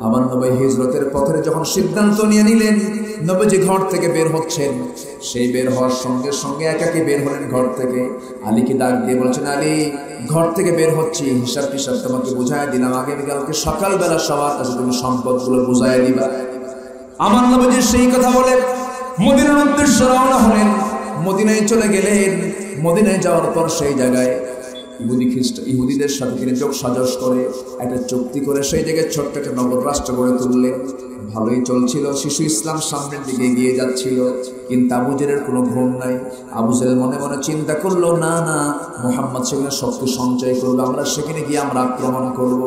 আমার নবী হিজরতের পথের যখন সিদ্ধান্ত নিয়ে নিলেন, নবীজি ঘর থেকে বের হচ্ছেন, সেই বের হওয়ার সঙ্গে সঙ্গে একাকি বের হলেন ঘর থেকে। আলীকে ডাক দিয়ে বলছেন, আলী ঘর থেকে বের হচ্ছি, হিসাব টিসাব তোমাকে বুঝাই দিলাম, আগামীকালকে সকালবেলা সবার কাছে তুমি সম্পদগুলো বুঝাই দিবা। আমার নবীজি সেই কথা বলে মদিনার উদ্দেশ্যে রওনা হলেন। মদিনায় চলে গেলেন। মদিনায় যাওয়ার পর সেই জায়গায় ইহুদিদের সাথে তিনি যোগ সাজস করে একটা চুক্তি করে সেই জায়গায় ছোট্ট একটা নগর রাষ্ট্র গড়ে তুললেন। ভালোই চলছিল, শিশু ইসলাম সামনের দিকে এগিয়ে যাচ্ছিল, কিন্তু আবু জেহেলের কোনো ঘুম নাই। আবু জেহেল মনে মনে চিন্তা করলো, না না, মুহাম্মদ সেখানে শক্তি সঞ্চয় করবে, আমরা সেখানে গিয়ে আমরা আক্রমণ করব,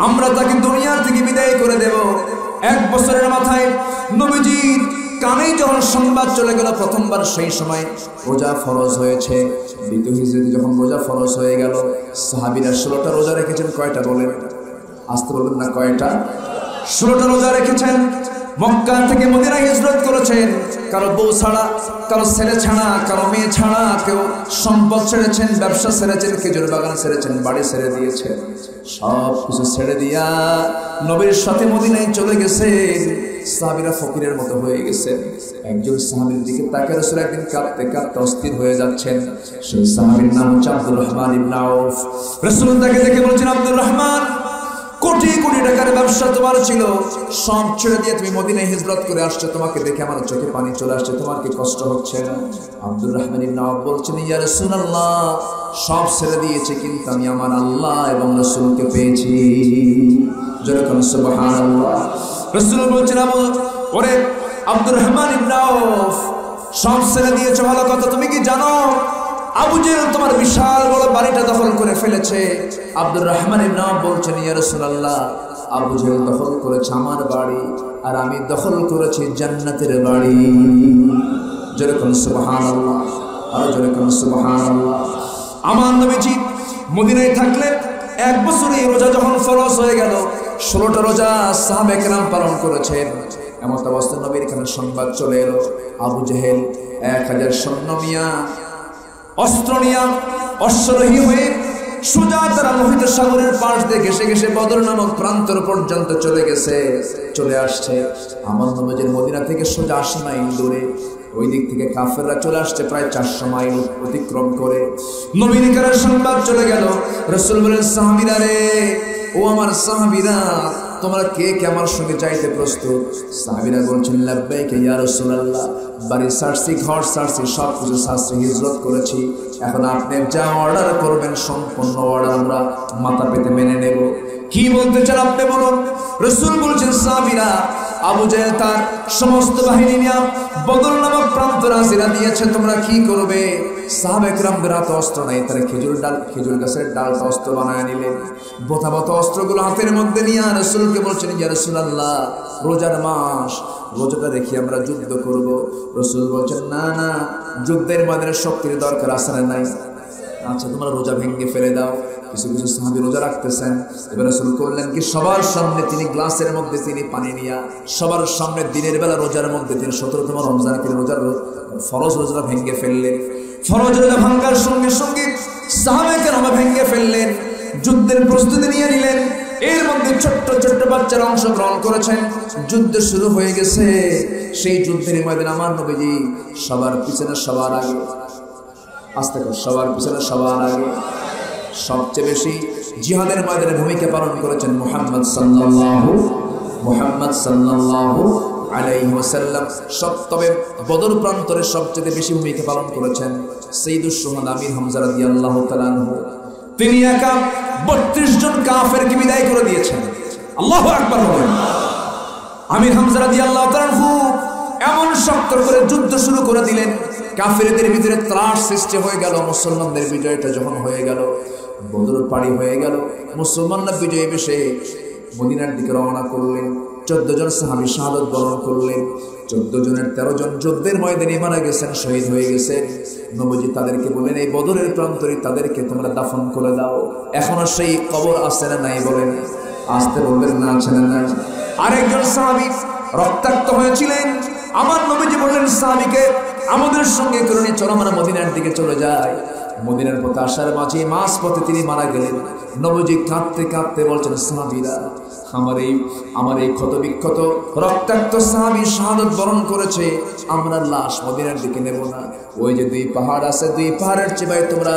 আমরা তাকে দুনিয়া থেকে বিদায় করে দেব। 1 বছরের মাথায় নবীজির কানে যখন সংবাদ চলে গেল, প্রথমবার সেই সময় রোজা ফরজ হয়েছে। দ্বিতীয় হিজরতে যখন রোজা ফরজ হয়ে গেল, সাহাবীরা 16টা রোজা রেখেছেন। কয়টা বলেন? আসতে বলবেন না, কয়টা? 16টা রোজা রেখেছেন। মক্কা থেকে মদিনা হিজরত করেছেন, কারো বউ ছাড়া, কারো ছেলে ছাড়া, কারো মেয়ে ছাড়া। কেউ সম্পদ ছেড়েছেন, ব্যবসা ছেড়েছেন, খেজুর বাগান ছেড়েছেন, বাড়ি ছেড়ে দিয়েছেন। সব কিছু ছেড়ে দিয়া নবীর সাথে মদিনায় চলে গেছেন। সাহাবীরা ফকিরের মতো হয়ে গেছেন। একজন সাহাবীর দিকে তাকিয়ে রাসূল একদিন কাঁদতে কাঁদতে অস্থির হয়ে যাচ্ছেন। সেই সাহাবীর নাম হচ্ছে আব্দুর রহমান ইবনে আউফ। রাসূল তাকে দেখে বলছেন, আব্দুর রহমান, কোটি কোটি টাকার ব্যবসা তোমার ছিল, সব ছেড়ে দিয়ে তুমি মদিনায় হিজরত করে আসছো, তোমাকে দেখে আমার চোখে পানি চলে আসছে, তোমার কি কষ্ট হচ্ছে না? আব্দুর রহমান ইবনে আউফ বলছেন, ইয়া রাসূলুল্লাহ, সব ছেড়ে দিয়েছি, কিন্তু আমি আমার আল্লাহ এবং রাসূলকে পেয়েছি। যেরকম সুবহানাল্লাহ। রাসূল বলছেন, ওরে আব্দুর রহমান ইবনে আউফ, সব ছেড়ে দিয়েছো ভালো কথা, তুমি কি জানো আবু জেহেল তোমার বিশাল বড় বাড়িটা দখল করে ফেলেছে? আব্দুর রহমান ইবনে আউফ বলছেন, ইয়া রাসূলুল্লাহ, আবু জেহেল দখল করেছে আমার বাড়ি, আর আমি দখল করেছি জান্নাতের বাড়ি। যেরকম সুবহানাল্লাহ, আর যেরকম সুবহানাল্লাহ। আমার নবীজি মদিনায় থাকলে 1 বছরে রোজা যখন ফরজ হয়ে গেল, 16টা রোজা সাহাবায়ে কেরাম পালন করেছেন। এমন অবস্থায় নবীর এখানে সংবাদ চলে এলো, আবু জেহেল 1000 সৈন্য নিয়া, অস্ত্র নিয়া, অশ্বরোহী হয়ে সোজা তারা লোহিত সাগরের পাশ দিয়ে ঘেসে ঘেসে বদর নামক প্রান্তর পর্যন্ত চলে আসছে। আমার নবীজির মদিনা থেকে সোজা 80 মাইল দূরে। ওই দিক থেকে কাফেররা চলে আসছে প্রায় 400 মাইল অতিক্রম করে। নবীর কাছে সংবাদ চলে গেল। রাসূল বলেন, সাহাবীরা রে, ও আমার সাহাবীরা, তোমরা কে কে আমার সঙ্গে যাইতে প্রস্তুত? সাহাবীরা বলছেন, লাব্বাইক ইয়া রাসূলুল্লাহ, বাড়ি ছাড়ছি, ঘর ছাড়ছি, সব কিছু ছাড়ছি, হিজরত করেছি। এখন আপনি যা অর্ডার করবেন সম্পূর্ণ অর্ডার আমরা মাথা পেতে মেনে নেব। কি বলতে চান আপনি বলুন। রাসূল বলছেন, সাহাবীরা, আবু জেহেল তার সমস্ত বাহিনী নিয়ে বদর নামক প্রান্তরে হাজিরা দিয়েছে, তোমরা কি করবে? সাহাবায়ে কেরামদের হাতে অস্ত্র নাই, তারা খেজুর গাছের ডালটা অস্ত্র বানায় নিলেন। বোথা অস্ত্রগুলো হাতের মধ্যে নিয়ে রাসূলকে বলছেন, ইয়া রাসূলুল্লাহ, রোজার মাস, রোজাটা রেখে আমরা যুদ্ধ করব। রাসূল বলছেন, না না, যুদ্ধের ময়দানে শক্তির দরকার আছে না নাই? আচ্ছা, তোমরা রোজা ভেঙে ফেলে দাও। কিছু কিছু সাহাবী রোজা রাখতেছেন। এবার রাসূল করলেন কি, সবার সামনে তিনি গ্লাসের মধ্যে তিনি পানি নিয়া, সবার সামনে দিনের বেলা রোজার মধ্যে তিনি 17তম রমজানে তিনি রোজার ফরজ রোজা ভেঙে ফেললেন। ফরজ রোজা ভাঙার সঙ্গে সঙ্গে সাহাবায়ে কেরাম ভেঙে ফেললেন, যুদ্ধের প্রস্তুতি নিয়ে নিলেন। এর মধ্যে ছোট্ট ছোট্ট বাচ্চারা অংশগ্রহণ করেছেন। যুদ্ধ শুরু হয়ে গেছে। সেই যুদ্ধের ময়দানে আমার নবীজি সবার পিছনে সবার আগে, আস্তে করে, সবার পিছনে সবার আগে সবচেয়ে বেশি জিহাদের ময়দানে ভূমিকা পালন করেছেন মুহাম্মদ সাল্লাল্লাহু আলাইহি ওয়াসাল্লাম। তবে বদর প্রান্তরে সবচেয়ে বেশি ভূমিকা পালন করেছেন সাইয়্যিদুশ শুহাদা আমির হামজা রাদিয়াল্লাহু তাআলা আনহু। তিনি একা 32 জন কাফেরকে বিদায় করে দিয়েছেন। আল্লাহু আকবার বলেন। আমির হামজা রাদিয়াল্লাহু তাআলা আনহু এমন শক্ত করে যুদ্ধ শুরু করে দিলেন, কাফেরদের ভিতরে ত্রাস সৃষ্টি হয়ে গেল। মুসলমানদের বিজয়টা যখন হয়ে গেল, বদর পাড়ি হয়ে গেল, মুসলমানরা বিজয় বেশে মদিনার দিকে রওনা করলেন। 14 জন সাহাবী শাহাদাত বরণ করলেন। 14 জনের 13 জন যুদ্ধের ময়দানে মারা গেছেন, শহীদ হয়ে গেছেন। নবীজি তাদেরকে বলেন, এই বদরের প্রান্তরে তাদেরকে তোমরা দাফন করে দাও। এখনো সেই কবর আছে না নাই বলেন? আসতে বলবেন, না আছে না নাই? আরেকজন সাহাবী রক্তাক্ত হয়েছিলেন। আমার নবীজি বললেন সাহাবীকে, আমাদের সঙ্গে করে চলো, আমরা মদিনার দিকে চলে যাই। মদিনার পথে আসার মাঝে মাঝ পথে তিনি মারা গেলেন। নবীজি কাঁদতে কাঁদতে বলছেন, সাহাবীরা, আমার এই ক্ষত বিক্ষত রক্তাক্ত সাহাবী শাহাদাত বরণ করেছে, আমরা লাশ মদিনার দিকে নেব না। ওই যে দুই পাহাড় আছে, দুই পাহাড়ের চেয়ে তোমরা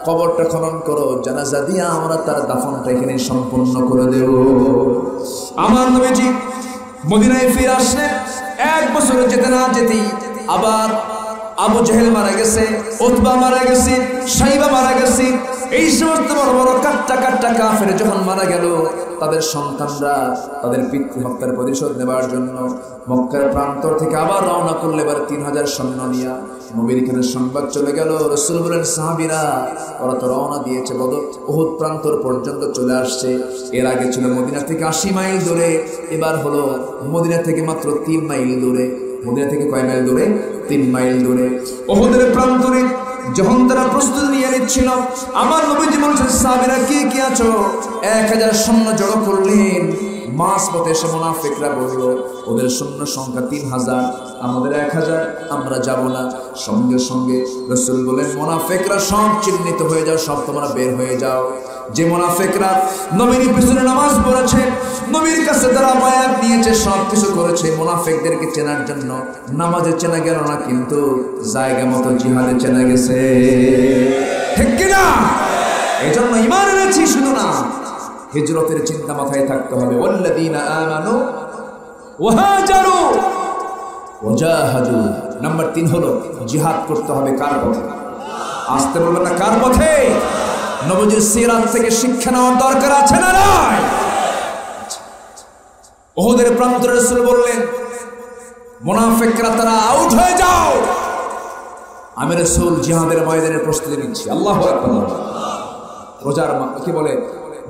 কবরটা খনন করো, জানাজা দিয়ে আমরা তার দাফনটা এখানে সম্পূর্ণ করে দেব। আমার নবীজি মদিনায় ফিরে আসলেন। 1 বছর যেতে না যেতেই আবার আবু জেহেল মারা গেছে, উতবা মারা গেছে, সাইবা মারা গেছে। এই সমস্ত বড় বড় কাট্টা কাফের যখন মারা গেল, তাদের সন্তানরা তাদের পিতৃ হত্যার প্রতিশোধ নেবার জন্য মক্কার প্রান্তর থেকে আবার রওনা করলে, এবার 3000 সৈন্য নিয়ে নবীর এখানে সংবাদ চলে গেল। রাসূল বলেন, সাহাবীরা ওরা তো রওনা দিয়েছে, বদর উহুদ প্রান্তর পর্যন্ত চলে আসছে। এর আগে ছিল মদিনা থেকে 80 মাইল দূরে, এবার হলো মদিনা থেকে মাত্র 3 মাইল দূরে। মদিনা থেকে কয় মাইল দূরে? 3 মাইল দূরে। উহুদের প্রান্তরে যখন তারা প্রস্তুতি নিয়ে নিচ্ছিল, আমার নবীজি বলছেন, সাহাবীরা কি আছো? 1000 সৈন্য জড়ো করলেন। মাঝপথে এসে মুনাফিকরা বলল, ওদের সৈন্য সংখ্যা 3000, আমাদের 1000, আমরা যাব না। সঙ্গে সঙ্গে রাসূল বলেন, মুনাফিকরা সব চিহ্নিত হয়ে যাও, সব তোমরা বের হয়ে যাও। যে মুনাফিকরা নবীর পিছনে নামাজ পড়েছে, নবীর কাছে তারা বায়াত নিয়েছে, সব কিছু করেছে, মুনাফিকদেরকে চেনার জন্য নামাজে চেনা গেল না, কিন্তু জায়গা মতো জিহাদে চেনা গেছে। ঠিক কিনা? এই জন্য ঈমান এনেছি শুধু না, হিজরতের চিন্তা মাথায় থাকতে হবে। ওয়াল্লাযীনা আমানু ওয়া হাজারু ওয়া জাহাদু। নাম্বার 3 হলো জিহাদ করতে হবে কার পথে? আসতে বলবেন না, কার পথে? নবীজির সিরাত থেকে শিক্ষা নেওয়ার দরকার আছে না নাই? উহুদের প্রান্তরে রাসূল বললেন, মুনাফিকরা তারা আউট হয়ে যাও, আমি রাসূল জিহাদের ময়দানের প্রস্তুতি নিচ্ছি। আল্লাহু আকবার। রোজার কি বলে,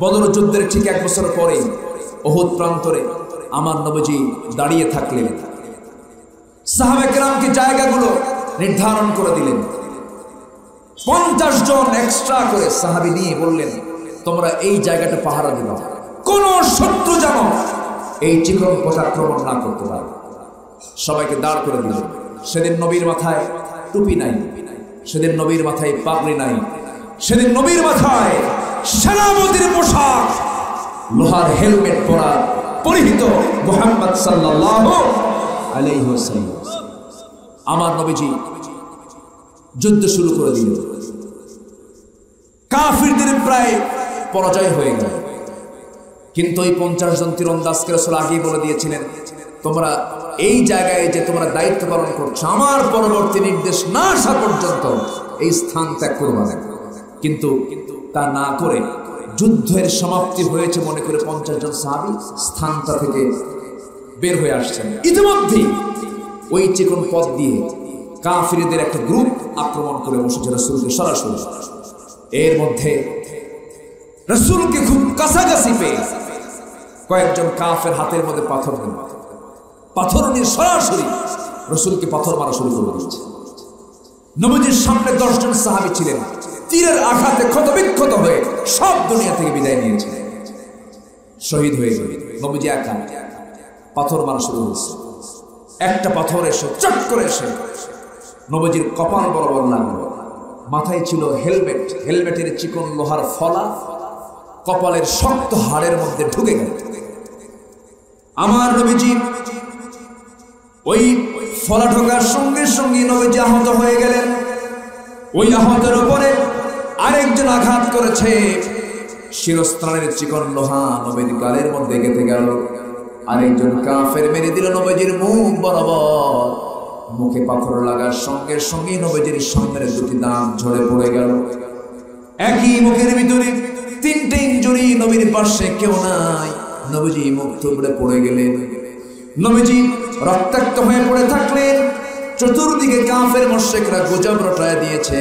বদর যুদ্ধের ঠিক 1 বছর পরে উহুদ প্রান্তরে আমার নবীজি দাঁড়িয়ে থাকলেন। সাহাবায়ে কেরামকে জায়গাগুলো নির্ধারণ করে দিলেন। 50 জন এক্সট্রা করে সাহাবী নিয়ে বললেন, তোমরা এই জায়গাটা পাহারা দিবা, কোন শত্রু যেন এই চিকন পথ আক্রমণ না করতে পারে। সবাইকে দাঁড় করে দিলেন। সেদিন নবীর মাথায় টুপি নাই, সেদিন নবীর মাথায় পাগড়ি নাই, সেদিন নবীর মাথায় সেনাপতির পোশাক, লোহার হেলমেট পরা পরিহিত মুহাম্মদ সাল্লাল্লাহু আলাইহি ওয়াসাল্লাম। আমার নবীজি যুদ্ধ শুরু করে দিল। কাফিরদের প্রায় পরাজয় হয়ে গেল, কিন্তু ওই 50 জন তীরন্দাজকে রাসূল আগেই বলে দিয়েছিলেন, তোমরা এই জায়গায় যে তোমরা দায়িত্ব পালন করছো, আমার পরবর্তী নির্দেশ না আসা পর্যন্ত এই স্থান ত্যাগ করবে না। কিন্তু তা না করে যুদ্ধের সমাপ্তি হয়েছে মনে করে 50 জন সাহাবী স্থানটা থেকে বের হয়ে আসছেন। ইতিমধ্যে ওই চিকন পথ দিয়ে কাফিরদের একটা গ্রুপ আক্রমণ করে বসেছে রাসূলকে সরাসরি। এর মধ্যে রাসূলকে খুব কাছাকাছি পেয়ে কয়েকজন কাফের হাতের মধ্যে পাথর দিল, পাথর নিয়ে সরাসরি রাসূলকে পাথর মারা শুরু করে দিয়েছে। নবীজির সামনে 10 জন সাহাবী ছিলেন, তীরের আঘাতে ক্ষতবিক্ষত হয়ে সব দুনিয়া থেকে বিদায় নিয়েছে, শহীদ হয়ে গেল। নবীজি একা, পাথর মারা শুরু হয়েছে। একটা পাথর এসে চট করে এসে নবীজির কপাল বরাবর লাগলো। মাথায় ছিল হেলমেট, হেলমেটের চিকন লোহার ফলা কপালের শক্ত হাড়ের মধ্যে ঢুকে গেল। আমার নবীজি ওই ফলা ঢোকার সঙ্গে সঙ্গে নবীজি আহত হয়ে গেলেন। ওই আহতের উপরে আরেকজন আঘাত করেছে, শিরস্ত্রাণের চিকন লোহা নবীর গালের মধ্যে গেঁথে গেল। আরেকজন কাফের মেরে দিল নবীজির মুখ বরাবর। মুখে পাথর লাগার সঙ্গে সঙ্গে নবীজির সামনের 2টি দাঁত ঝরে পড়ে গেল। একই মুখের ভিতরে 3টে ইনজুরি, নবীর পাশে কেউ নাই। নবীজি মুখ থুবড়ে পড়ে গেলেন। নবীজি রক্তাক্ত হয়ে পড়ে থাকলেন। চতুর্দিকে কাফের মুশরিকরা গুজব রটায় দিয়েছে,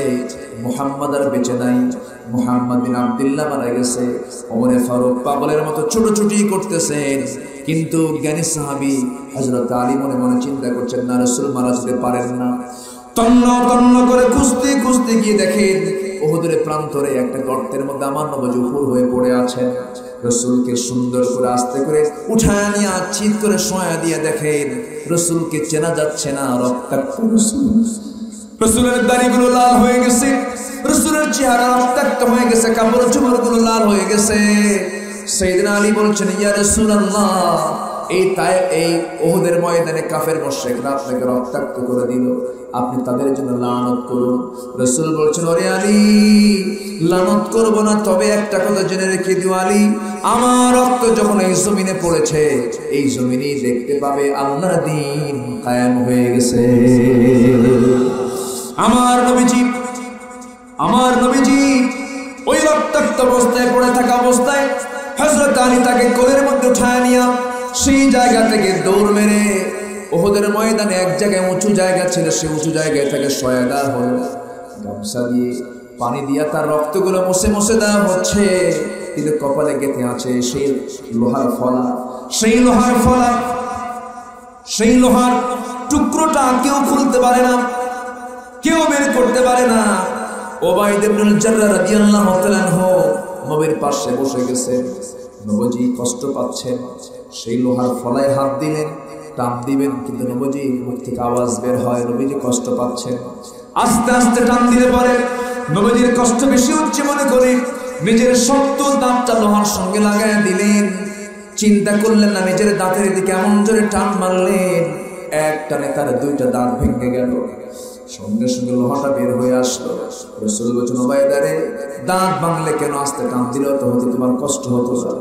মুহাম্মদ আর বেঁচে নাই, মুহাম্মদ বিন আব্দুল্লাহ মারা গেছে। ওমরে ফারুক পাগলের মতো ছোটাছুটি করতেছেন, কিন্তু জ্ঞানী সাহাবী হযরত আলী মনে মনে চিন্তা করছেন, না, রাসূল মারা যেতে পারেন না। তন্ন তন্ন করে খুঁজতে খুঁজতে গিয়ে দেখেন উহুদের প্রান্তরে একটা গর্তের মধ্যে আমার নবী উপর হয়ে পড়ে আছেন। রাসূলকে সুন্দর করে আস্তে করে উঠায় নিয়ে চিৎ করে শোয়া দিয়ে দেখেন রাসূলকে চেনা যাচ্ছে না। রক্তাক্ত রাসূল, রাসূলের দাড়িগুলো লাল হয়ে গেছে, রাসূলের চেহারা রক্তাক্ত হয়ে গেছে, কাপড় চোপড়গুলো লাল হয়ে গেছে। সাইয়েদনা আলী বলছেন, ইয়া রাসূলুল্লাহ, এই উহুদের ময়দানে কাফের মুশরিকরা আপনাকে রক্তাক্ত করে দিল, আপনি তাদের জন্য লানত করুন। রাসূল বলছেন, ওরে আলী, লানত করব না, তবে একটা কথা জেনে রেখে দিও আলী, আমার রক্ত যখন এই জমিনে পড়েছে, এই জমিনেই দেখতে পাবে আল্লাহর দ্বীন কায়েম হয়ে গেছে। আমার নবীজি ওই রক্তাক্ত অবস্থায় পড়ে থাকা অবস্থায় হযরত আলী তাকে কোলের মধ্যে উঠায় নিয়ে সেই জায়গা থেকে দৌড় মেরে উহুদের ময়দানে এক জায়গায় উঁচু জায়গা ছিল, সেই উঁচু জায়গায় থেকে সয়াদা হলো, গামছা দিয়ে পানি দিয়ে তার রক্তগুলো মুছে মুছে দেওয়া হচ্ছে। কিন্তু কপালে গেঁথে আছে সেই লোহার ফলা, সেই লোহার টুকরোটা কেউ খুলতে পারে না, কেউ বের করতে পারে না। উবাইদ ইবনুল জাররাহ রাদিয়াল্লাহু তাআলা আনহু নবীর পাশে বসে গেছেন, নবীজি কষ্ট পাচ্ছেন, সেই লোহার ফলায় হাত দিলেন, টান দিবেন, কিন্তু নবীজি মুখ থেকে আওয়াজ বের হয়, নবীজি কষ্ট পাচ্ছেন। আস্তে আস্তে টান দিলে পরে নবীজির কষ্ট বেশি হচ্ছে মনে করে নিজের শক্ত দাঁতটা লোহার সঙ্গে লাগায় দিলেন। চিন্তা করলেন না, নিজের দাঁতের দিকে এমন জোরে টান মারলেন, এক টানে তার দুইটা দাঁত ভেঙে গেল, সঙ্গে সঙ্গে লোহাটা বের হয়ে আসলো। রাসূল বলেছেন, উবাইদা রে, দাঁত ভাঙলে কেন? আস্তে টান দিলেও তো হয়তো তোমার কষ্ট হতো না।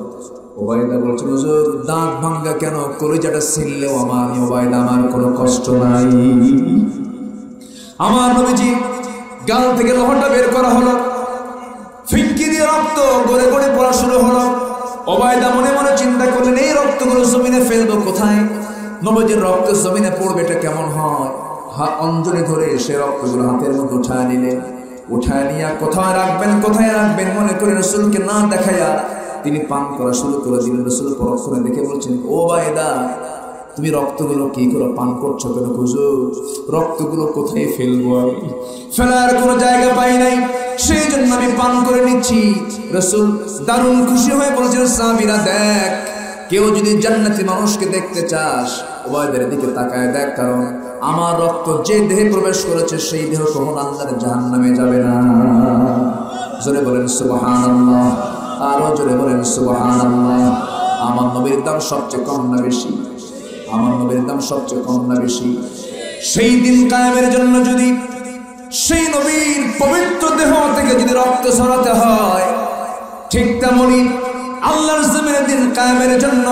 উবাইদা বলছেন, হুজুর, দাঁত ভাঙা কেন, কলিজাটা ছিললেও আমার কোনো কষ্ট নাই। আমার নবীজি গাল থেকে লোহাটা বের করা হলো, ফিনকি দিয়ে রক্ত গড়ে গড়ে পড়া শুরু হলো। উবাইদা মনে মনে চিন্তা করলেন, এই রক্তগুলো জমিনে ফেলবো কোথায়? নবীজির রক্ত জমিনে পড়বে, এটা কেমন হয়? অঞ্জলি ধরে সে রক্তগুলো হাতের মধ্যে উঠায় নিলেন, উঠায় নিয়ে কোথায় রাখবেন মনে করে রাসূলকে না দেখাইয়া তিনি পান করা শুরু করে দিলেন। রাসূল পরক্ষণে দেখে বলছেন, ও উবাইদা, তুমি রক্তগুলো কি করে পান করছো কেন? হুজুর, রক্তগুলো কোথায় ফেলবো? আমি ফেলার কোনো জায়গা পাই নাই, সেই জন্য আমি পান করে নিচ্ছি। রাসূল দারুণ খুশি হয়ে বলছেন, সাহাবীরা দেখ, কেউ যদি জান্নাতি মানুষকে দেখতে চাস, উবাইদার দিকে তাকায় দেখ, কারণ আমার রক্ত যে দেহে প্রবেশ করেছে সেই দেহ কখনো আল্লাহর জাহান্নামে যাবে না। জোরে বলেন সুবহানাল্লাহ, আরো জোরে বলেন সুবহানাল্লাহ। আমার নবীর দাম সবচেয়ে কম না বেশি? আমার নবীর দাম সবচেয়ে কম না বেশি? সেই দিন কায়েমের জন্য যদি সেই নবীর পবিত্র দেহ থেকে যদি রক্ত ছড়াতে হয়, ঠিক তেমনি আল্লাহর জমিনে দিন কায়েমের জন্য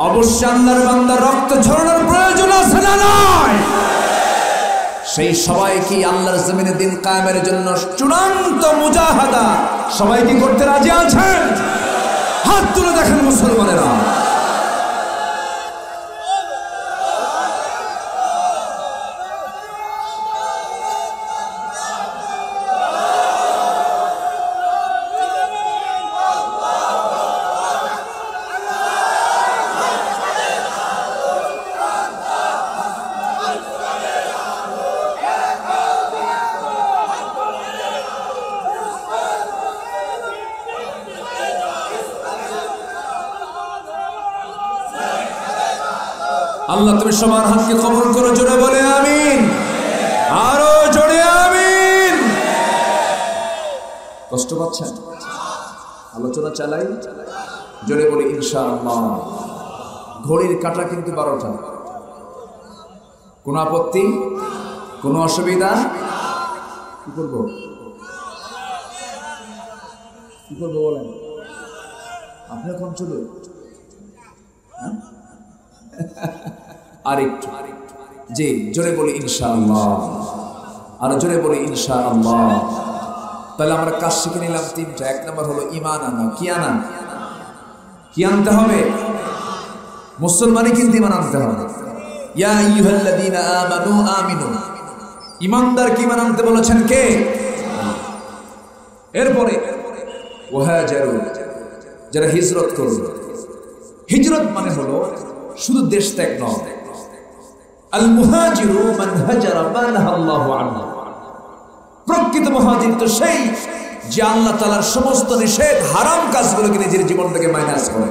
অবশ্যই আল্লাহর বান্দার রক্ত ঝরানোর প্রয়োজন আছে না নাই? সেই সবাই কি আল্লাহর জমিনে দিন কায়েমের জন্য চূড়ান্ত মুজাহাদা সবাই কি করতে রাজি আছেন? হাত তুলে দেখেন মুসলমানেরা। আল্লাহ তুমি সবার হাতকে কবুল করো, জোরে বলে আমিন, আরো জোরে আমিন। কষ্ট পাচ্ছেন? আলোচনা চালাই, জোরে বলে ইনশাআল্লাহ। ঘড়ির কাঁটা কিন্তু 12টা। কোনো আপত্তি, কোনো অসুবিধা? কি করবো বলেন? আপনি এখন চলুন, আরেকটু জি, জোরে বলি ইনশাআল্লাহ, আর জোরে বলি ইনশাআল্লাহ। তাহলে আমরা কাজ শিখে নিলাম 3টা। 1 নম্বর হলো ঈমান আনা। কি আনা? কি আনতে হবে? মুসলমানই কিন্তু ঈমান আনতে হবে। ইয়া আইয়ুহাল্লাযীনা আমানু আমিনু, ঈমানদার কি ঈমান আনতে বলেছেন কে? এরপরে ওয়াহাজারু, যারা হিজরত করবে। হিজরত মানে হলো শুধু দেশ ত্যাগ নয়। আল মুহাজিরু মান হাজারা মা নাহাল্লাহু আনহু, প্রকৃত মুহাজির তো সেই যে আল্লাহ তাআলার সমস্ত নিষেধ হারাম কাজগুলোকে নিজের জীবন থেকে মাইনাস করে,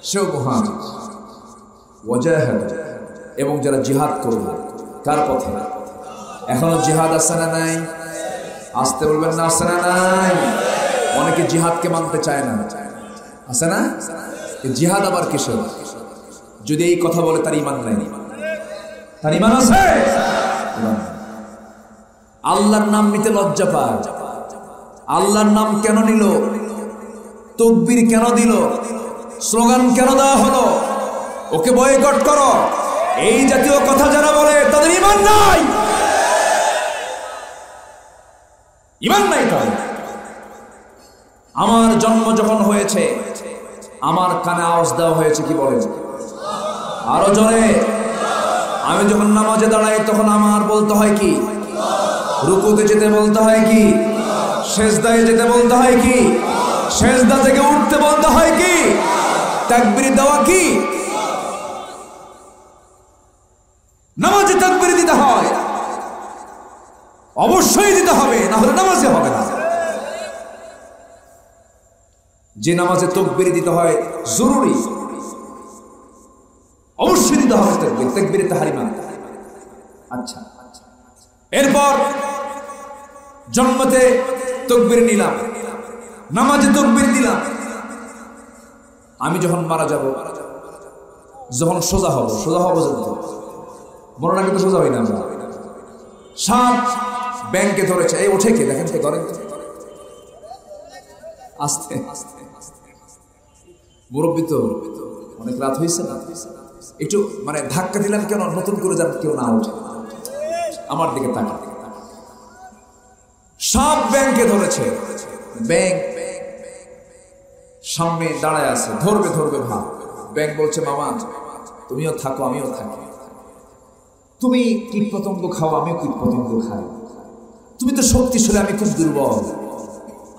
সেও মুহাজির। ওয়াজাহাদ, এবং যারা জিহাদ করবে। কার পথে? এখনো জিহাদ আছে না নাই? আসতে বলবেন না, আছে না নাই? অনেকে জিহাদকে মানতে চায় না, আছে না? জিহাদ আবার কিসের? যদি এই কথা বলে তার ঈমান নাই, তার ঈমান আছে? আল্লাহর নাম নিতে লজ্জা পায়। আল্লাহর নাম কেন নিল? তাকবীর কেন দিল? স্লোগান কেন দেওয়া হলো? ওকে বয়কট করো, এই জাতীয় কথা যারা বলে তাদের ঈমান নাই, ঈমান নাই তাদের। আমার জন্ম যখন হয়েছে আমার কানে আওয়াজ দেওয়া হয়েছে কি বলেন? আরো জোরে। আমি যখন নামাজে দাঁড়াই তখন আমার বলতে হয় কি? রুকুতে যেতে বলতে হয় কি? সেজদায় যেতে বলতে হয় কি? সেজদা থেকে উঠতে বলতে হয় কি? তাকবীর দেওয়া কি? নামাজে তাকবীর দিতে হয়, অবশ্যই দিতে হবে, না হলে নামাজে হবে না। যে নামাজে তাকবীর দিতে হয় জরুরি, অবশ্যই দিতে হবে তাকবীর, তাকবীরে তাহরিমা। আচ্ছা, এরপর জন্মতে তাকবীর নিলাম, নামাজে তাকবীর দিলাম। আমি যখন মারা যাব, যখন সোজা হব যখন মরণ আগে তো সোজা হই না আমরা। সাপ ব্যাংকে ধরেছে, এই ওঠে কে দেখেন তো, ধরেন আস্তে মুরব্বী তো অনেক রাত হয়েছে না, একটু মানে ধাক্কা দিলাম কেন, নতুন করে যান কেউ না ওঠে। আমার দিকে তাকা। সাপ ব্যাংকে ধরেছে, ব্যাংক সামনে দাঁড়ায় আছে, ধরবে ভাব। ব্যাংক বলছে মামা তুমিও থাকো আমিও থাকি, তুমি কীট পতঙ্গ খাও আমিও কীট পতঙ্গ খাই, তুমি তো শক্তিশালী আমি খুব দুর্বল,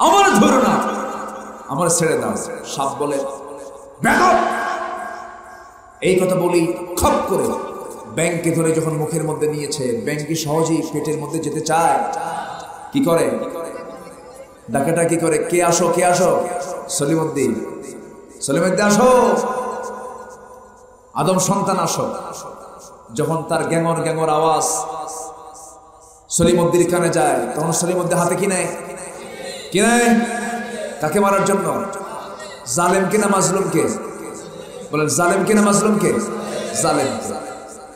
আমার ধরো না, আমার ছেড়ে দাও। সাপ বলে ব্যাকআপ। এই কথা বলি খপ করে ব্যাংকে ধরে যখন মুখের মধ্যে নিয়েছে, ব্যাংকে সহজেই পেটের মধ্যে যেতে চায়, কি করে? ডাকাটা কি করে? কে আসো কে আসো? সলিমুদ্দিন আসো, আদম সন্তান আসো। যখন তার গ্যাঙর আওয়াজ সলিমুদ্দির কানে যায়, তখন সলিমুদ্দিন হাতে কি নেয়? কাকে মারার জন্য? জালেম কিনা মাজলুমকে? বলেন জালেম কিনা মাজলুমকে? জালেম,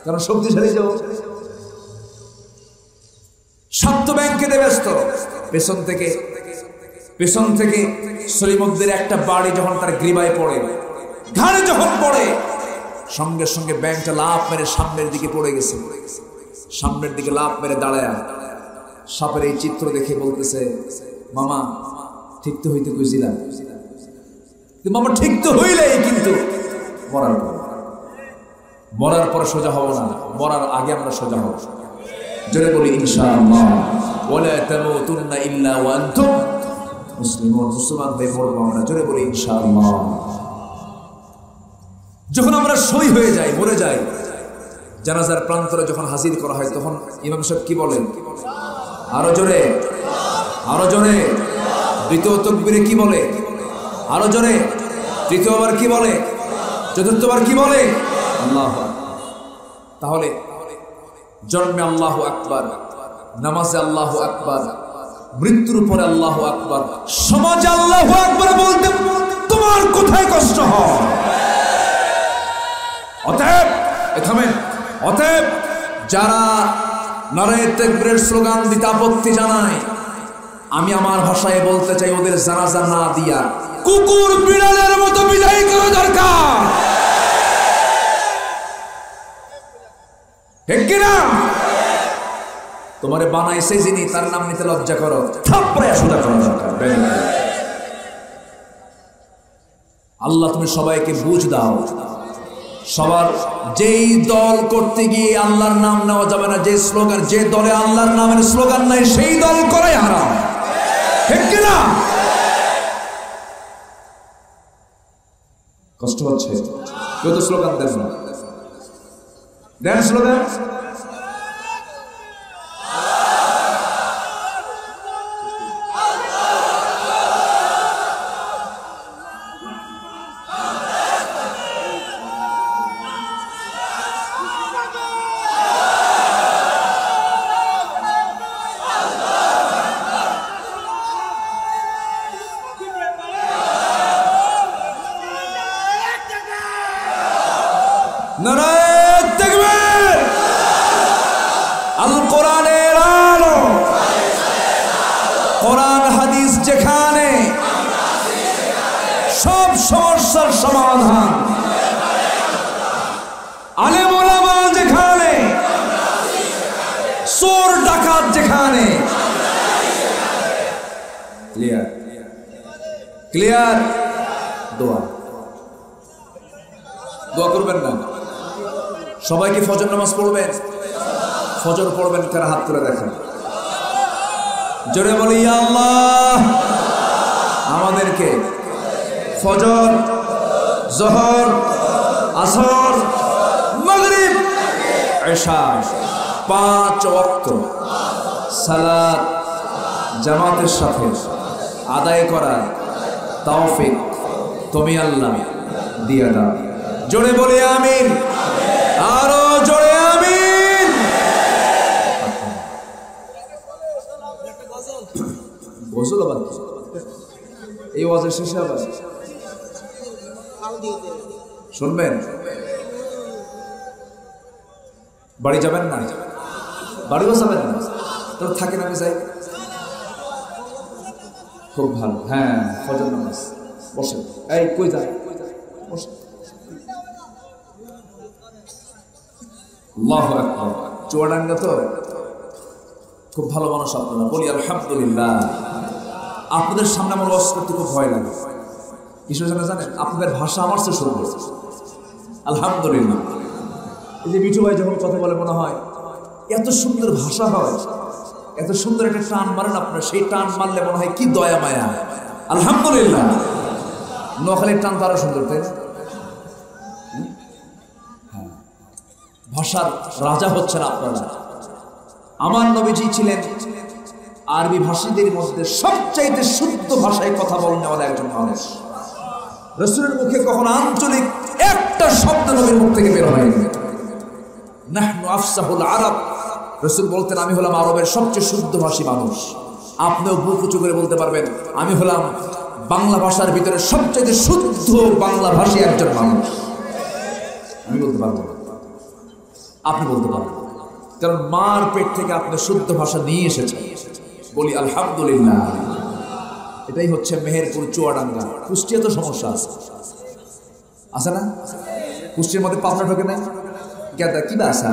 কারণ শক্তিশালী যে সপ্ত ব্যাংকে ব্যস্ত। পেছন থেকে সলিমুদ্দিনের একটা বাড়ি যখন তার গ্রীবায় পড়ে, ঘাড়ে যখন পড়ে, সঙ্গে সঙ্গে ব্যাংকটা লাফ মেরে সামনের দিকে পড়ে গেছে। সামনের দিকে লাফ মেরে দাঁড়ায় সাপের এই চিত্র দেখে বলতেছে মামা ঠিক তো হইতে কইছিলাম, মামা ঠিক তো হইলেই, কিন্তু মরার পরে সোজা হব না, মরার আগে আমরা সোজা হব। জোরে বলি ইনশাআল্লাহ। ওয়ালা তামুতুন্না ইল্লা ওয়া আনতুম মুসলিমুন। মুসলমান হয়ে মরব আমরা, জোরে বলি ইনশাআল্লাহ। যখন আমরা শহীদ হয়ে যাই, মরে যাই, জানাজার প্রান্তরে যখন হাজির করা হয়, তখন ইমাম সাহেব কি বলেন? আরো জোরে, আরো জোরে। দ্বিতীয় তাকবীরে কি বলে? আরো জোরে। তৃতীয়বার কি বলে? চতুর্থবার কি বলে? আল্লাহু আকবার। তাহলে জন্মে আল্লাহু আকবার, নামাজে আল্লাহু আকবার, মৃত্যুর পরে আল্লাহু আকবার, সমাজে আল্লাহু আকবার বলতে তোমার কোথায় কষ্ট হয়? অতএব যারা নারায়ে তাকবীরের স্লোগান দিতে আপত্তি জানায়, আমি আমার ভাষায় বলতে চাই ওদের জানাজা না দিয়া কুকুর বিড়ালের মতো বিদায় করা দরকার, ঠিক কিনা? তোমারে বানাইছে যিনি, তার নাম নিতে লজ্জা করো, থাপড়ায়া সোজা করা দরকার। আল্লাহ তুমি সবাইকে বুঝ দাও। সবার যেই দল করতে গিয়ে আল্লাহর নাম নেওয়া যাবে না, যে স্লোগান, যে দলে আল্লাহর নামের স্লোগান নাই সেই দল করাই হারাম, ঠিক কিনা? কষ্ট হচ্ছে, কেউ তো স্লোগান দেন না, দেন স্লোগান। নারায়ে তাকবীর। আল কোরআনের আলো, কোরআন হাদিস যেখানে সব সমস্যার সমাধান, আলেম ওলামা যেখানে, চোর ডাকাত যেখানে। Clear clear. দোয়া দোয়া করবেন না? সবাই কি ফজর নামাজ পড়বেন? ফজর পড়বেন কারা? হাত তুলে দেখেন। জোরে বলি ইয়া আল্লাহ আমাদেরকে ফজর, যোহর, আসর, মাগরিব, ইশা 5 ওয়াক্ত সালাত জামাতের সাথে আদায় করার তৌফিক তুমি আল্লাহ দিয়া দাও। জোরে বলি আমিন। আরো জোরে আমিন। গজল আবার এই ওয়াজের শেষে আবার শুনবেন? বাড়ি যাবেন না? বাড়িও যাবেন না? তো থাকেন, আমি যাই। খুব ভালো। হ্যাঁ, ফজর নামাজ। বসেন। এই কই যান? বসেন। আল্লাহু আকবার। চুয়াডাঙ্গা তো খুব ভালো মানুষ আপনারা, বলি আলহামদুলিল্লাহ। আপনাদের সামনে আমার ওয়াজ করতে খুব ভয় লাগে। কিসের জন্য জানেন? আপনাদের ভাষা আমার চেয়ে সুন্দর। আলহামদুলিল্লাহ। এই যে মিঠু ভাই যখন কথা বলে মনে হয় এত সুন্দর ভাষা হয়, এত সুন্দর একটা টান মারেন আপনার, সেই টান মারলে মনে হয় কি দয়া মায়া। আলহামদুলিল্লাহ। নোয়াখালীর টান তো আরো সুন্দর, তাই না? ভাষার রাজা হচ্ছেন আপনারা। আমার নবীজি ছিলেন আরবি ভাষীদের মধ্যে সবচাইতে শুদ্ধ ভাষায় কথা বলেন আমাদের একজন মানুষ। রাসূলের মুখে কখনো আঞ্চলিক একটা শব্দ নবীর মুখ থেকে বের হয়নি। নাহনু আফসাহুল আরব। রাসূল বলতেন আমি হলাম আরবের সবচেয়ে শুদ্ধ ভাষী মানুষ। আপনিও বুক উঁচু করে বলতে পারবেন আমি হলাম বাংলা ভাষার ভিতরে সবচেয়ে শুদ্ধ বাংলা ভাষী একজন মানুষ। আমি বলতে পারবো, আপনি বলতে পারবেন, কারণ মার পেট থেকে আপনি শুদ্ধ ভাষা নিয়ে এসেছেন। বলি আলহামদুলিল্লাহ। এটাই হচ্ছে মেহেরপুর, চুয়াডাঙ্গা। কুষ্টিয়া তো সমস্যা আছে না? কুষ্টিয়ার মধ্যে পাবনা ঢোকে নাই কেদা কি বাসা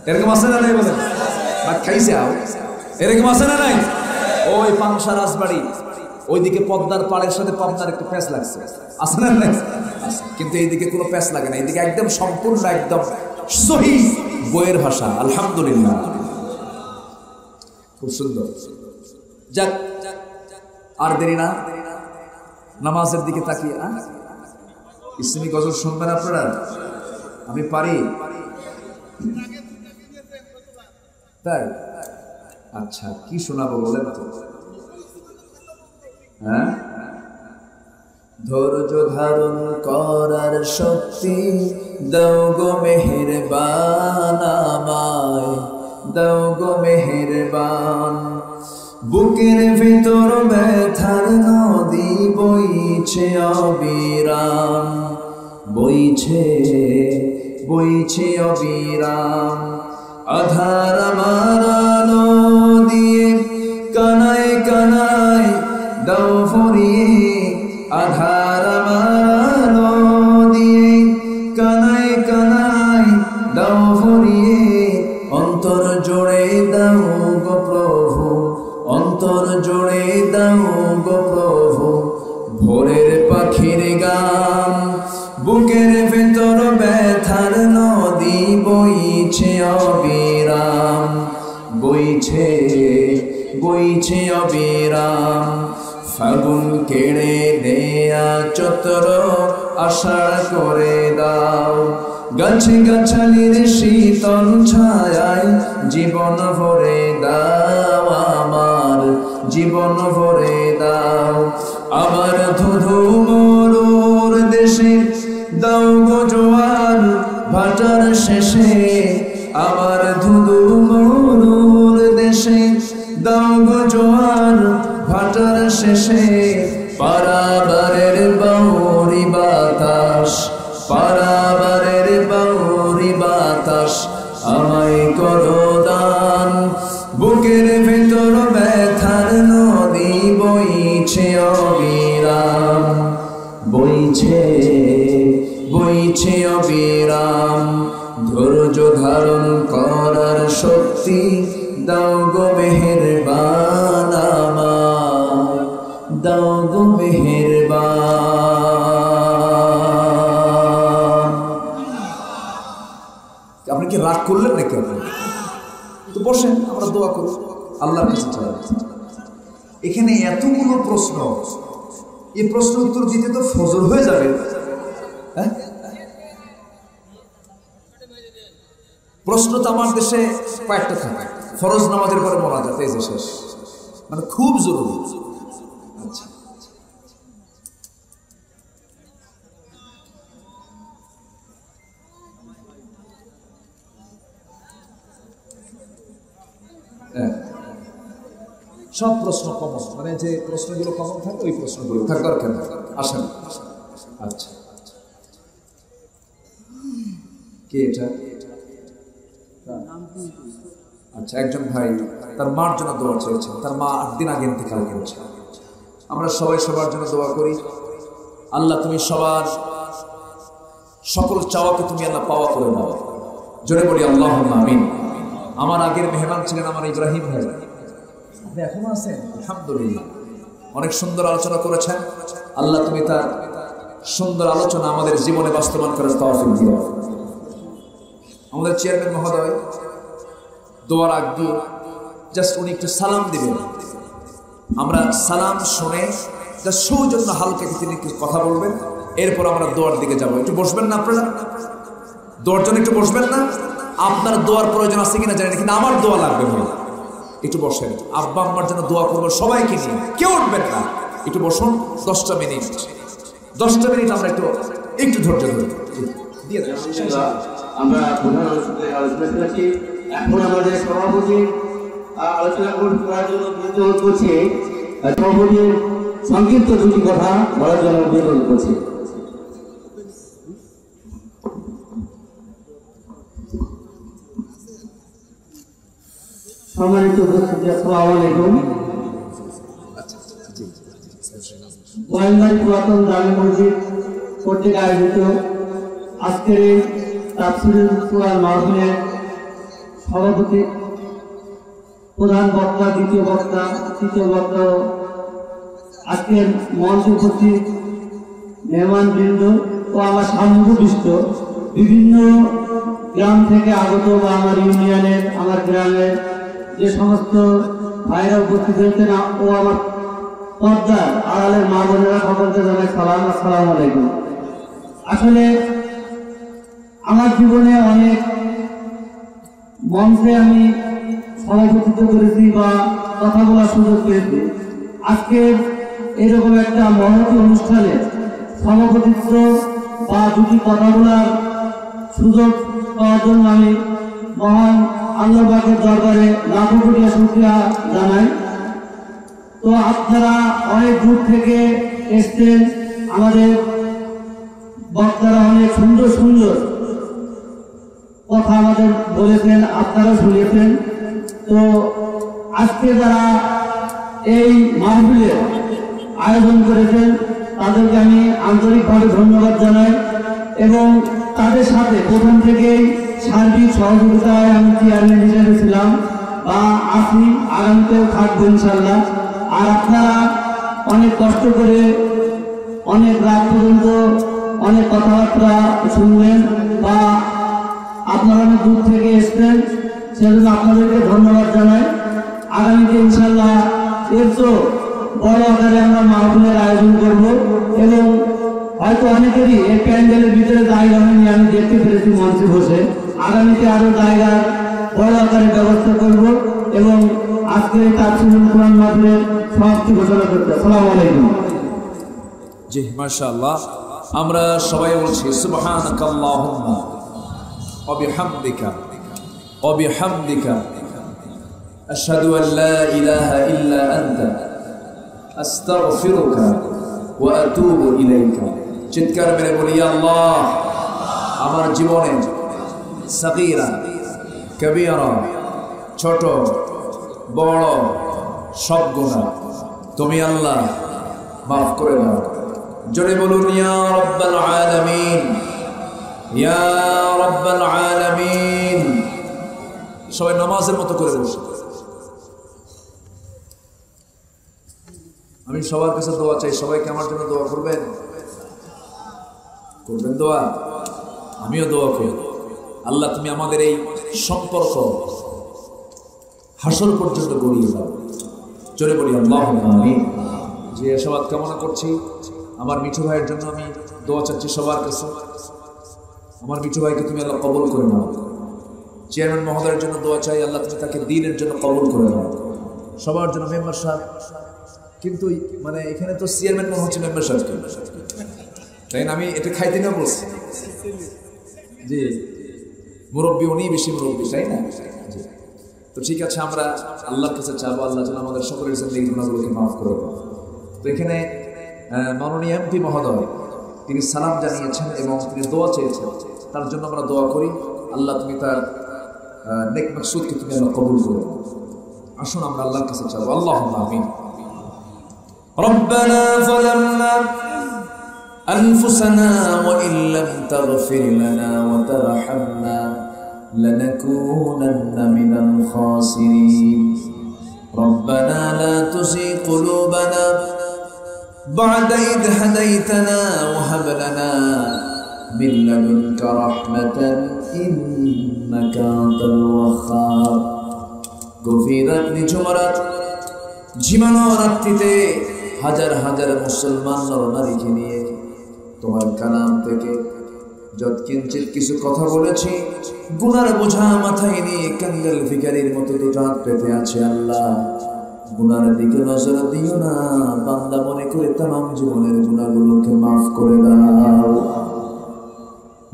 এরকম আছে না নাই? বলেন ভাত খাইছে এরকম আছে না নাই? ওই পাংশা রাজবাড়ি ওইদিকে পদ্মার পাড়ের সাথে পাবনার একটু প্যাঁচ লাগছে, আছে না নাই? কিন্তু এইদিকে কোনো প্যাঁচ লাগে না। এইদিকে একদম সম্পূর্ণ একদম সহি বইয়ের ভাষা। আলহামদুলিল্লাহ, খুব সুন্দর। যাক, আর দেরি না, নামাজের দিকে তাকিয়ে ইসলামী গজল শুনবেন আপনারা? আমি পারি? তাই? আচ্ছা, কি শোনাবো বলেন তো? হ্যাঁ, ধৈর্য ধারণ করার শক্তি দাও গো মেহেরবান আমায়, দাও গো মেহেরবান। বুকের ভিতর ব্যথার নদী বইছে অবিরাম, বইছে বইছে অবিরাম। আধার আমার আলো দিয়ে কানায় কানায় দাও ভরিয়ে, আধার আমার আলো দিয়ে কানায় কানায় দাও ভরিয়ে। অন্তর জোড়ে দাও গো প্রভু, অন্তর জোড়ে দাও গো প্রভু ভোরের পাখির গান। বুকের ভেতর ব্যথার নদী বইছে অবিরাম, বইছে বইছে অবিরাম। ফাগুন কেড়ে দেয়া চৈত্র আষাঢ় করে দাও, গাছে গাছালির শীতল ছায়ায় জীবন ভরে দাও আমার, জীবন ভরে দাও। আবার ধুধু মরুর দেশে দাও গো জোয়ার ভাটার শেষে, আবার ধুধু মরুর দেশে দাও গো জোয়ার ভাটার শেষে। পারাবারের বাউরি বাতাস, পারাবারের আমায় করো দান। বুকের ভেতর ব্যথার নদী বইছে অবিরাম, বইছে বইছে অবিরাম। ধৈর্য ধারণ করার শক্তি দাও গো মেহেরবান আমার, দাও গো মেহেরবান। আপনি কি রাগ করলেন নাকি? আপনি তো বসেন, আমরা দোয়া করি, আল্লাহর কাছে চাই। এখানে এতগুলো প্রশ্ন, এই প্রশ্ন উত্তর দিতে তো ফজর হয়ে যাবে। হ্যাঁ, প্রশ্ন তো আমার দেশে কয়েকটা থাকে, ফরজ নামাজের পরে মোনাজাত, এই যে শেষ, মানে খুব জরুরি। আচ্ছা, সব প্রশ্ন কমন, মানে যে প্রশ্নগুলো কমন থাকে ওই প্রশ্নগুলো থাকার কেন আসেন। আচ্ছা, কে এটা? আচ্ছা, একজন ভাই তার মার জন্য দোয়া চেয়েছেন। তার মা 8 দিন আগে ইন্তেকাল করেছে। আমরা সবাই সবার জন্য দোয়া করি। আল্লাহ তুমি সবার সকল চাওয়াকে তুমি আল্লাহ পাওয়া করে দাও। জোরে বলি আল্লাহুম্মা আমিন। আমার আগের মেহমান ছিলেন আমার ইব্রাহিম ভাই, আপনি এখনো আছেন? আলহামদুলিল্লাহ, অনেক সুন্দর আলোচনা করেছেন। আল্লাহ তুমি তার সুন্দর আলোচনা আমাদের জীবনে বাস্তবায়ন করার তৌফিক দিও। আমাদের চেয়ারম্যান মহোদয় দোয়ার আগ দিয়ে জাস্ট উনি একটু সালাম দিবেন, আমরা সালাম শুনে জাস্ট সৌজন্য হালকা তিনি কথা বলবেন, এরপর আমরা দোয়ার দিকে যাব। একটু বসবেন না আপনারা? দোয়ার জন্য একটু বসবেন না? আপনার দোয়ার প্রয়োজন আছে কিনা জানি না, কিন্তু আমার দোয়া লাগবে ভাই। একটু বসেন, আব্বা আম্মার জন্য দোয়া করবো সবাইকে নিয়ে, কেউ উঠবেন না, একটু বসুন। 10টা মিনিট আমরা একটু ধৈর্য ধরে দিয়ে দেন। আমরা প্রধান আলোচনা করেছি, এখন আমাদের সভাপতি আলোচনা করার জন্য অনুরোধ করছি। সভাপতির সংক্ষিপ্ত দুটি কথা বলার জন্য অনুরোধ করছি। সম্মানিত উপস্থিতি, আসসালামু আলাইকুম। গোয়েন্দারি পুরাতন জামে মসজিদ কর্তৃক আয়োজিত আজকের এই তাফসীরুল কুরআন মাহফিলের সভাপতি, প্রধান বক্তা, দ্বিতীয় বক্তা, তৃতীয় বক্তা, আজকের মঞ্চে উপস্থিত মেহমানবৃন্দ ও আমার সামুপৃষ্ট বিভিন্ন গ্রাম থেকে আগত বা আমার ইউনিয়নের, আমার গ্রামের যে সমস্ত ভাইরা উপস্থিত হয়েছেন ও আমার পর্দার আড়ালের মা বোনেরা, সকলকে জানাই সালাম, আসসালামু আলাইকুম। আসলে আমার জীবনে অনেক মঞ্চে আমি সভাপতিত্ব করেছি বা কথা বলার সুযোগ পেয়েছি। আজকে এরকম একটা মহতী অনুষ্ঠানে সভাপতিত্ব বা দুটি কথা বলার সুযোগ পাওয়ার জন্য আমি মহান আল্লাহ পাকের দরবারে লাখো কোটি শুকরিয়া জানাই। তো আপনারা অনেক দূর থেকে এসছেন, আমাদের বক্তারা অনেক সুন্দর সুন্দর কথা আমাদের বলেছেন, আপনারা শুনেছেন। তো আজকে যারা এই মাহফিলের আয়োজন করেছেন তাদেরকে আমি আন্তরিকভাবে ধন্যবাদ জানাই এবং তাদের সাথে প্রথম থেকেই সার্বিক সহযোগিতায় আমি চেয়ারম্যান হিসেবে ছিলাম বা আছি, আগামীতেও থাকবো ইনশাল্লাহ। আর আপনারা অনেক কষ্ট করে অনেক রাত পর্যন্ত অনেক কথাবার্তা শুনলেন বা আপনারা অনেক দূর থেকে এসছেন, সেজন্য আপনাদেরকে ধন্যবাদ জানাই। আগামীতে ইনশাল্লাহ এর তো বড় আকারে আমরা মাহফিলের আয়োজন করব এবং হয়তো অনেকেরই এই প্যান্ডেলের ভিতরে জায়গা হয়নি, আমি দেখতে পেরেছি মঞ্চে বসে। আগামীতে আরো জায়গার বড় আকারে ব্যবস্থা করব এবং আজকে তাফসীরুল কুরআন মাহফিলের সমাপ্তি ঘোষণা করতে। আসসালামু আলাইকুম। জি, মাশাআল্লাহ। আমরা সবাই বলছি সুবহানাকাল্লাহুম্মা ওয়া বিহামদিকা আশহাদু আল লা ইলাহা ইল্লা আনতা আস্তাগফিরুকা ওয়া আতুবু ইলাইকা। চিৎকার মেরে বলি, আল্লাহ আমার জীবনে সাগীরা কবিরা, ছোট বড় সব গুনাহ তুমি আল্লাহ মাফ করে দাও। জোরে বলুন ইয়া রাব্বাল আলামিন, ইয়া রাব্বাল আলামিন। সবাই নামাজের মতো করে বসে। আমি সবার কাছে দোয়া চাই, সবাইকে আমার জন্য দোয়া করবেন, করবেন দোয়া, আমিও দোয়া করি। আল্লাহ তুমি আমাদের এই সম্পর্ক হাসর পর্যন্ত গড়িয়ে দাও। জোরে বলি আল্লাহুম্মা আমিন। যে আশাবাদ কামনা করছি আমার মিঠু ভাইয়ের জন্য, আমি দোয়া চাচ্ছি সবার কাছে। আমার মিঠু ভাইকে তুমি আল্লাহ কবুল করে নাও। চেয়ারম্যান মহোদয়ের জন্য দোয়া চাই, আল্লাহ তুমি তাকে দ্বীনের জন্য কবুল করে নাও। সবার জন্য মেম্বার সাহেব, কিন্তু মানে এখানে তো চেয়ারম্যান মনে হচ্ছে মেম্বার সাহেব, তাই না? আমি এটা খাইতে না বলছি জি, মুরব্বী উনি বেশি মুরব্বী, তাই না? তো ঠিক আছে, আমরা আল্লাহর কাছে চাবো আল্লাহ যেন আমাদের সকলের জিন্দেগির গুনাহগুলোকে মাফ করে দেন। তো এখানে মাননীয় এমপি মহোদয় তিনি সালাম জানিয়েছেন এবং তিনি দোয়া চেয়েছেন, তার জন্য আমরা দোয়া করি। আল্লাহ তুমি তার নেক মাকসুদকে তুমি আল্লাহ কবুল করে। আসুন আমরা আল্লাহর কাছে চাবো। আল্লাহুম্মা আমিন। রব্বানা যালামনা আনফুসানা ওয়া ইল্লাম তাগফির লানা ওয়া তারহামনা লানাকুনান্না মিনাল খাসিরিন। রব্বানা লা তুযিগ কুলুবানা বা'দা ইদ হাদাইতানা ওয়া হাব লানা মিন লাদুনকা রাহমাতান ইন্নাকা আনতাল ওয়াহ্হাব। গভীর রাত, নিঝুম রাত, ঝিমানো রাত্রিতে হাজার হাজার মুসলমান নরনারীকে নিয়ে তোমার কালাম থেকে যৎকিঞ্চিত কিছু কথা বলেছি, গুনার বোঝা মাথায় নিয়ে কাঙ্গাল ভিখারির মতো দুটো হাত পেতে আছে। আল্লাহ গুনার দিকে নজর দিও না, বান্দা মনে করে তামাম জীবনের গুনাহগুলোকে মাফ করে দাও।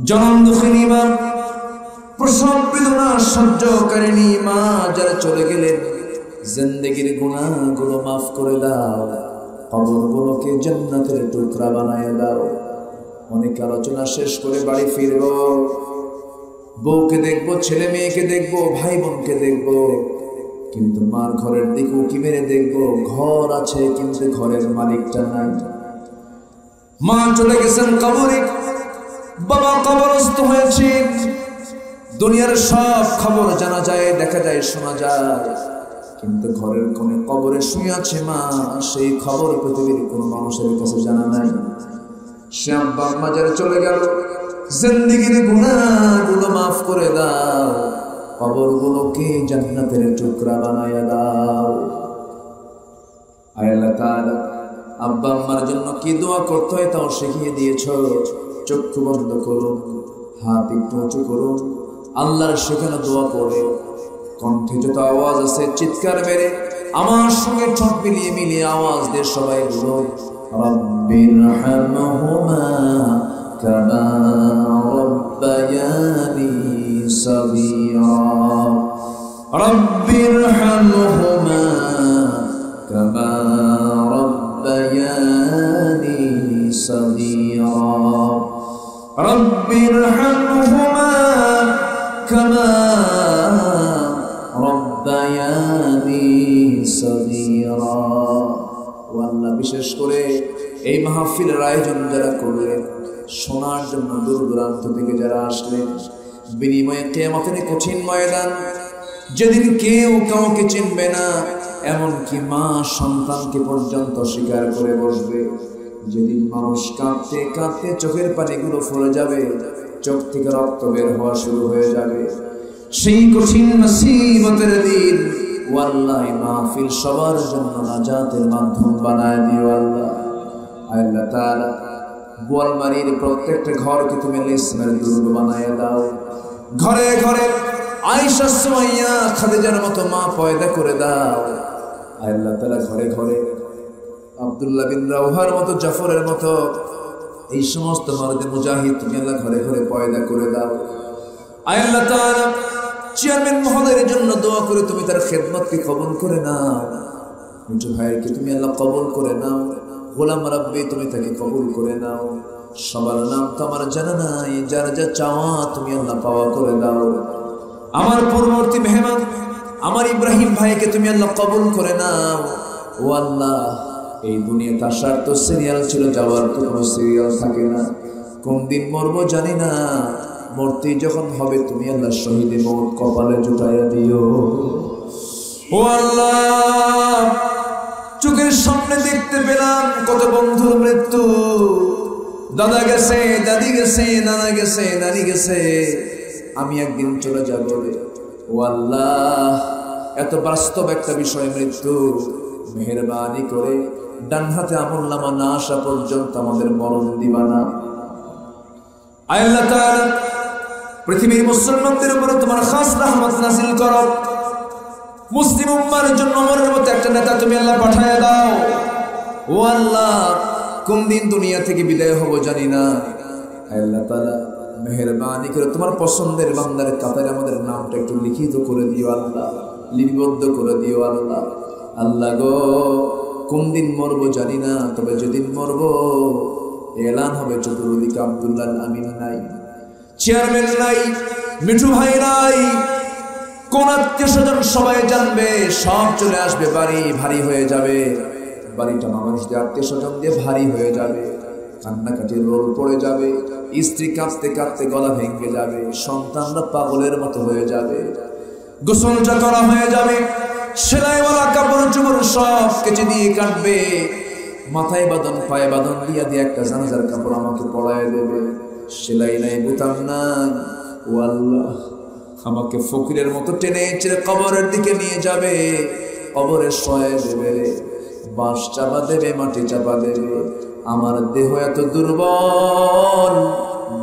জনম দুঃখিনী মা, প্রসব বেদনা সহ্যকারিণী মা যারা চলে গেলেন, জিন্দেগির গুনাহগুলো মাফ করে দাও, কবরগুলোকে জান্নাতের টুকরা বানায় দাও। অনেক আলোচনা শেষ করে বাড়ি ফিরব, বউকে দেখবো, ছেলে মেয়েকে দেখবো, ভাই বোনকে দেখবো, কিন্তু মার ঘরের দিকে উঁকি মেরে দেখবো ঘর আছে কিন্তু ঘরের মালিকটা নাই। মা চলে গেছেন কবরে, বাবা কবরস্থ হয়েছে। দুনিয়ার সব খবর জানা যায়, দেখা যায়, শোনা যায়, কিন্তু ঘরের কোণে কবরে শুয়ে আছে মা, সেই খবর পৃথিবীর কোনো মানুষের কাছে জানা নাই। সে আব্বা আম্মা যারা চলে গেল, জিন্দেগির গুনাহগুলো মাফ করে দাও, কবরগুলোকে জান্নাতের টুকরা বানায়া দাও। আয় আল্লাহ তাআলা, আব্বা আম্মার জন্য কি দোয়া করতে হয় তাও শিখিয়ে দিয়েছো। চক্ষু বন্ধ করুন, হাত একটু উঁচু করুন, আল্লাহর সেখানে দোয়া করে কণ্ঠে যত আওয়াজ আছে চিৎকার মেরে আমার সঙ্গে ঠোঁট মিলিয়ে মিলিয়ে আওয়াজ দিয়ে সবাই বলুন রব্বিরহামহুমা কামা রব্বায়ানি সগীরা। রব্বিরহামহুমা কামা রব্বায়ানি সগীরা। রব্বিরহামহুমা কামা রব্বায়ানি সগীরা। ও আল্লাহ, বিশেষ করে এই মাহফিলের আয়োজন যারা করলেন, শোনার জন্য দূর দূরান্ত থেকে যারা আসলেন, বিনিময়ে কিয়ামতের কঠিন ময়দান, যেদিন কেউ কাউকে চিনবে না, এমনকি মা সন্তানকে পর্যন্ত স্বীকার করে বসবে, যেদিন মানুষ কাঁদতে কাঁদতে চোখের পানিগুলো ফুলে যাবে, চোখ থেকে রক্ত বের হওয়া শুরু হয়ে যাবে, সেই কঠিন মুসিবতের দিন আল্লাহ মাহফিল সবার জন্য নাজাতের মাধ্যম বানায় দিও আল্লাহ। আল্লাহ তাআলা বোয়ালমারীর প্রত্যেকটা ঘরকে তুমি ইসমের দুর্গ বানায় দাও। ঘরে ঘরে আয়েশা, সুমাইয়া, খাদিজার মতো মা পয়দা করে দাও। আল্লাহ তাআলা ঘরে ঘরে আব্দুল্লাহ বিন রাওহার মতো, জাফরের মতো এই সমস্ত মর্দে মুজাহিদ তুমি আল্লাহ ঘরে ঘরে পয়দা করে দাও। আল্লাহ তাআলা চেয়ারম্যান মহোদয়ের জন্য দোয়া করে তুমি তার খেদমতকে কবুল করে নাও। মিঠু ভাইকে তুমি আল্লাহ কবুল করে নাও। গোলাম রাব্বি তুমি তাকে কবুল করে নাও। সবার নাম তো আমার জানা নাই, যার যা চাওয়া তুমি আল্লাহ পাওয়া করে দাও। আমার পূর্ববর্তী মেহমান আমার ইব্রাহিম ভাইকে তুমি আল্লাহ কবুল করে নাও। ও আল্লাহ, এই দুনিয়াতে আসার তো সিরিয়াল ছিল, যাওয়ার তো কোনো সিরিয়াল থাকে না। কোন দিন মরবো জানি না, মরতে যখন হবে তুমি আল্লাহ শহীদে মওত কপালে জুটাইয়া দিও। ও আল্লাহ, চোখের সামনে দেখতে পেলাম কত বন্ধুর মৃত্যু। দাদা গেছে, দাদি গেছে, নানা গেছে, নানি গেছে, আমি একদিন চলে যাব রে। ও আল্লাহ, এত বাস্তব একটা বিষয় মৃত্যু, মেহেরবানি করে ডান হাতে আমলনামা না আসা পর্যন্ত আমাদের মরণ দিবা না। আল্লাহ তাআলা পৃথিবীর মুসলমানদের উপরে তোমার খাস রহমত নাযিল করো। মুসলিম উম্মার জন্য ওমরের মতো একটা নেতা তুমি আল্লাহ পাঠায় দাও। ও আল্লাহ, কোন দিন দুনিয়া থেকে বিদায় হব জানি না। আল্লাহ তাআলা মেহেরবানি করে তোমার পছন্দের বান্দার কাতারে আমাদের নামটা একটু লিখিত করে দিও আল্লাহ, লিপিবদ্ধ করে দিও আল্লাহ। আল্লাহ গো, কোন দিন মরবো জানি না, তবে যেদিন মরবো এলান হবে চতুর্দিকে আব্দুল্লাহ আমিন নাই, চেয়ারম্যান নাই, মিঠু ভাই নাই, কোন আত্মীয় স্বজন সবাই জানবে, সব চলে আসবে, বাড়ি ভারী হয়ে যাবে, বাড়িটা মানুষ দিয়ে আত্মীয় স্বজন দিয়ে ভারী হয়ে যাবে, কান্নাকাটির রোল পড়ে যাবে, স্ত্রী কাঁদতে কাঁদতে গলা ভেঙে যাবে, সন্তানরা পাগলের মতো হয়ে যাবে, গোসলটা করা হয়ে যাবে, সেলাইওয়ালা কাপড় চোপড় সব কেচে দিয়ে কাটবে, মাথায় বাঁধন পায়ে বাঁধন দিয়া দিয়ে একটা জানাজার কাপড় আমাকে পরায় দেবে, সেলাই নাই বোতাম নাই। ও আল্লাহ, আমাকে ফকিরের মতো টেনে ছেড়ে কবরের দিকে নিয়ে যাবে, কবরে শয়ে দেবে, বাঁশ চাপা দেবে, মাটি চাপা দেবে। আমার দেহ এত দুর্বল,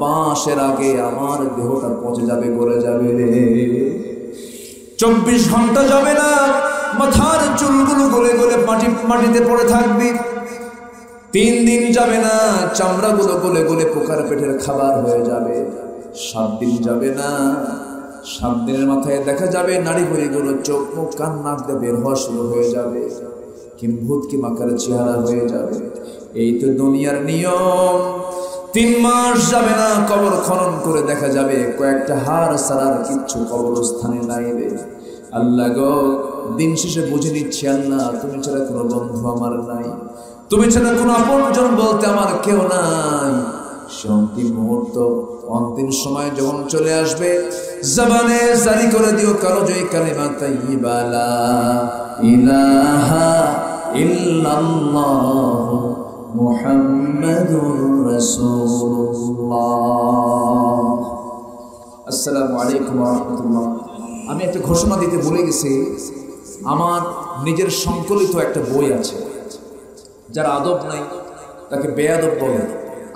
বাঁশের আগে আমার দেহটা পচে যাবে, গলে যাবে রে। 24 ঘন্টা যাবে না, মাথার চুলগুলো গলে গলে মাটিতে পড়ে থাকবে। 3 দিন যাবে না, চামড়াগুলো গলে গলে পোকার পেটের খাবার হয়ে যাবে। 7 দিন যাবে না, 7 দিনের মাথায় দেখা যাবে নাড়ি ভুঁড়িগুলো চোখ মুখ কান নাক দিয়ে বের হওয়া শুরু হয়ে যাবে, কিম্ভূত কি মাকারের চেহারা হয়ে যাবে। এই তো দুনিয়ার নিয়ম। 3 মাস যাবে না, কবর খনন করে দেখা যাবে কয়েকটা হাড় ছাড়ার কিচ্ছু কবরস্থানে নাই রে। আল্লাহ গো, দিন শেষে বুঝে নিচ্ছি আল্লাহ, তুমি ছাড়া কোনো বন্ধু আমার নাই, তুমি ছাড়া কোনো আপনজন বলতে আমার কেউ নাই। সে অন্তিম মুহূর্ত, অন্তিম সময় যখন চলে আসবে, জবানে জারি করে দিও কালজয়ী কালিমা তাইয়্যিবা লা ইলাহা ইল্লাল্লাহ মুহাম্মাদুর রাসূলুল্লাহ। আসসালামু আলাইকুম ওয়া রাহমাতুল্লাহ। আমি একটা ঘোষণা দিতে ভুলে গেছি, আমার নিজের সংকলিত একটা বই আছে, যারা আদব নাই তাকে বেয়াদব বলে,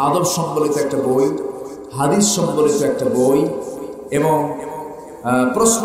আদব সম্বলিত একটা বই, হাদিস সম্বলিত একটা বই এবং প্রশ্ন